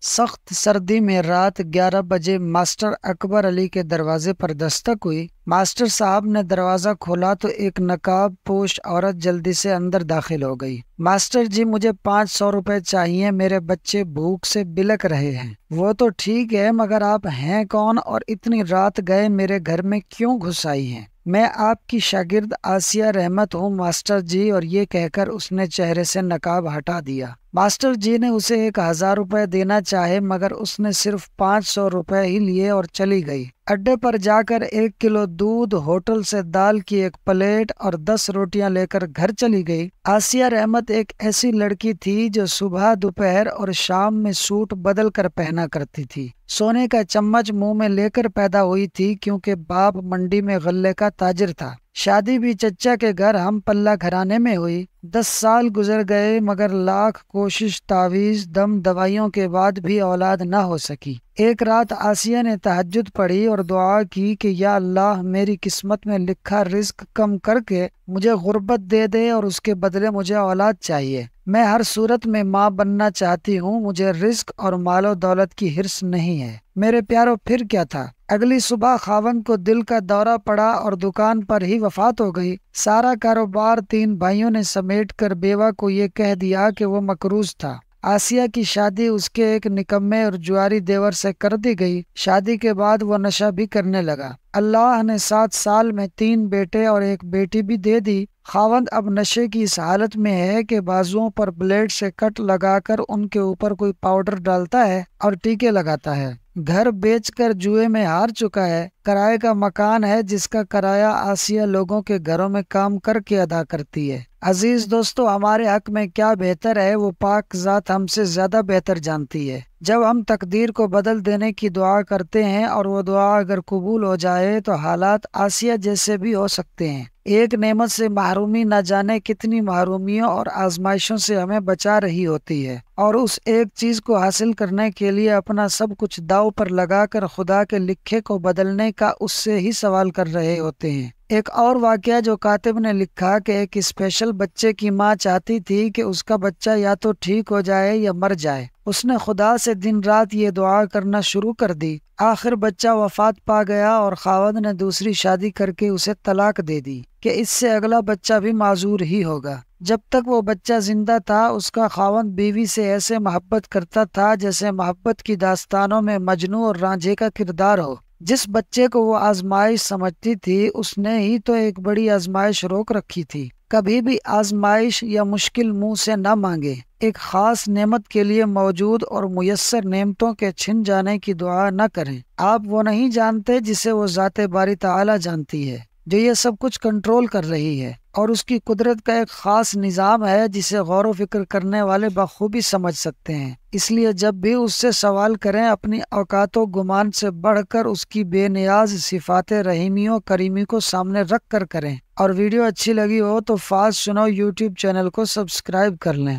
سخت سردی میں رات 11 بجے ماسٹر اکبر علی کے دروازے پر دستک ہوئی۔ ماسٹر صاحب نے دروازہ کھولا تو ایک نقاب پوش عورت جلدی سے اندر داخل ہو گئی۔ ماسٹر جی، مجھے 500 روپے چاہیے، میرے بچے بھوک سے بلک رہے ہیں۔ وہ تو ٹھیک ہے، مگر آپ ہیں کون اور اتنی رات گئے میرے گھر میں کیوں گھس آئی ہیں؟ میں آپ کی شاگرد آسیہ رحمت ہوں ماسٹر جی، اور یہ کہہ کر اس نے چہرے سے نقاب ہٹا دیا۔ ماسٹر جی نے اسے 1000 روپے دینا چاہے، مگر اس نے صرف 500 روپے ہی لیے اور چلی گئی۔ اڈے پر جا کر 1 کلو دودھ، ہوٹل سے دال کی 1 پلیٹ اور 10 روٹیاں لے کر گھر چلی گئی۔ آسیہ رحمت ایک ایسی لڑکی تھی جو صبح، دوپہر اور شام میں سوٹ بدل کر پہنا کرتی تھی۔ سونے کا چمچ منہ میں لے کر پیدا ہوئی تھی، کیونکہ باپ منڈی میں غلے کا تاجر تھا۔ شادی بھی چچا کے گھر ہم پلہ گھرانے میں ہوئی۔ 10 سال گزر گئے، مگر لاکھ کوشش، تعویذ، دم دوائیوں کے بعد بھی اولاد نہ ہو سکی۔ ایک رات آسیہ نے تہجد پڑھی اور دعا کی کہ یا اللہ، میری قسمت میں لکھا رزق کم کر کے مجھے غربت دے دے اور اس کے بدلے مجھے اولاد چاہیے۔ میں ہر صورت میں ماں بننا چاہتی ہوں، مجھے رزق اور مال و دولت کی ہرس نہیں ہے۔ میرے پیارو، پھر کیا تھا؟ اگلی صبح خاوند کو دل کا دورہ پڑا اور دکان پر ہی وفات ہو گئی۔ سارا کاروبار 3 بھائیوں نے سمیٹ کر بیوہ کو یہ کہہ دیا کہ وہ مقروض تھا۔ آسیہ کی شادی اس کے ایک نکمے اور جواری دیور سے کر دی گئی۔ شادی کے بعد وہ نشہ بھی کرنے لگا۔ اللہ نے 7 سال میں 3 بیٹے اور 1 بیٹی بھی دے دی۔ خاوند اب نشے کی اس حالت میں ہے کہ بازوؤں پر بلیڈ سے کٹ لگا کر ان کے اوپر کوئی پاؤڈر ڈالتا ہے اور ٹیکے لگاتا ہے۔ گھر بیچ کر جوئے میں ہار چکا ہے۔ کرائے کا مکان ہے جس کا کرایہ آسیہ لوگوں کے گھروں میں کام کر کے ادا کرتی ہے۔ عزیز دوستو، ہمارے حق میں کیا بہتر ہے وہ پاک ذات ہم سے زیادہ بہتر جانتی ہے۔ جب ہم تقدیر کو بدل دینے کی دعا کرتے ہیں اور وہ دعا اگر قبول ہو جائے تو حالات آسیہ جیسے بھی ہو سکتے ہیں۔ ایک نعمت سے محرومی نہ جانے کتنی محرومیوں اور آزمائشوں سے ہمیں بچا رہی ہوتی ہے، اور اس ایک چیز کو حاصل کرنے کے لیے اپنا سب کچھ داؤ پر لگا کر خدا کے لکھے کو بدلنے کا اس سے ہی سوال کر رہے ہوتے ہیں۔ ایک اور واقعہ جو کاتب نے لکھا کہ ایک اسپیشل بچے کی ماں چاہتی تھی کہ اس کا بچہ یا تو ٹھیک ہو جائے یا مر جائے۔ اس نے خدا سے دن رات یہ دعا کرنا شروع کر دی۔ آخر بچہ وفات پا گیا اور خاوند نے دوسری شادی کر کے اسے طلاق دے دی کہ اس سے اگلا بچہ بھی معذور ہی ہوگا۔ جب تک وہ بچہ زندہ تھا اس کا خاوند بیوی سے ایسے محبت کرتا تھا جیسے محبت کی داستانوں میں مجنوں اور رانجھے کا کردار ہو۔ جس بچے کو وہ آزمائش سمجھتی تھی اس نے ہی تو ایک بڑی آزمائش روک رکھی تھی۔ کبھی بھی آزمائش یا مشکل منہ سے نہ مانگے۔ ایک خاص نعمت کے لیے موجود اور میسر نعمتوں کے چھن جانے کی دعا نہ کریں۔ آپ وہ نہیں جانتے جسے وہ ذات باری تعالی جانتی ہے، جو یہ سب کچھ کنٹرول کر رہی ہے، اور اس کی قدرت کا ایک خاص نظام ہے جسے غور و فکر کرنے والے بخوبی سمجھ سکتے ہیں۔ اس لیے جب بھی اس سے سوال کریں اپنی اوقات و گمان سے بڑھ کر اس کی بے نیاز صفات رحیمی و کریمی کو سامنے رکھ کر کریں۔ اور ویڈیو اچھی لگی ہو تو فاسٹ سنو یوٹیوب چینل کو سبسکرائب کر لیں۔